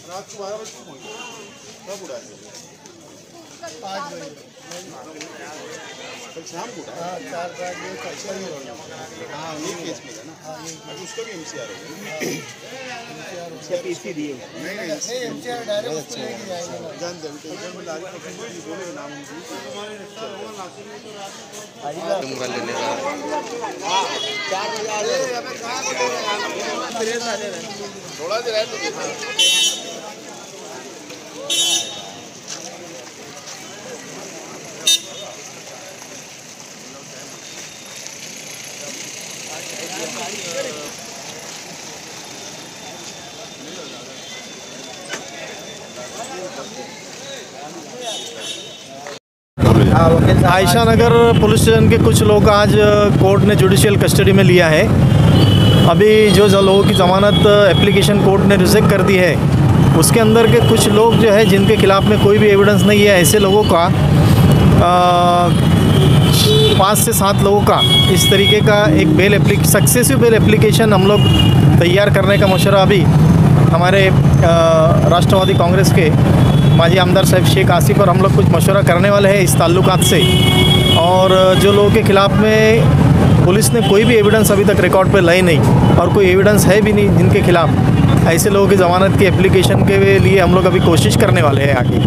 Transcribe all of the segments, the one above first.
रात को 12 बजे कब उड़ा 5 बजे कल शाम को 4-5 बजे हाँ ये केस में ना उसका भी एमसीआर होगा उसका पीसी दिए नहीं एमसीआर डायरेक्ट जान दे टेंशन में लारी पकड़ बोले नाम तुम कर लेने का 4 बजे आ जाए अबे कहां को थोड़ा देर है तो आयशा नगर पुलिस स्टेशन के कुछ लोग आज कोर्ट ने जुडिशियल कस्टडी में लिया है। अभी जो लोगों की ज़मानत एप्लीकेशन कोर्ट ने रिजेक्ट कर दी है, उसके अंदर के कुछ लोग जो है जिनके खिलाफ़ में कोई भी एविडेंस नहीं है, ऐसे लोगों का 5 से 7 लोगों का इस तरीके का एक सक्सेसिव बेल एप्लीकेशन हम लोग तैयार करने का मशवरा अभी हमारे राष्ट्रवादी कांग्रेस के माजी आमदार साहब शेख आसिफ और हम लोग कुछ मशवरा करने वाले हैं इस ताल्लुकात से। और जो लोगों के ख़िलाफ़ में पुलिस ने कोई भी एविडेंस अभी तक रिकॉर्ड पे लाई नहीं और कोई एविडेंस है भी नहीं जिनके खिलाफ़, ऐसे लोगों की ज़मानत की एप्लीकेशन के लिए हम लोग अभी कोशिश करने वाले हैं आगे।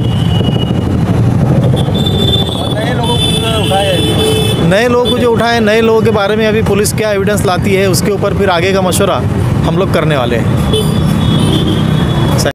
नए लोगों को जो उठाए, नए लोगों के बारे में अभी पुलिस क्या एविडेंस लाती है उसके ऊपर फिर आगे का मशवरा हम लोग करने वाले हैं।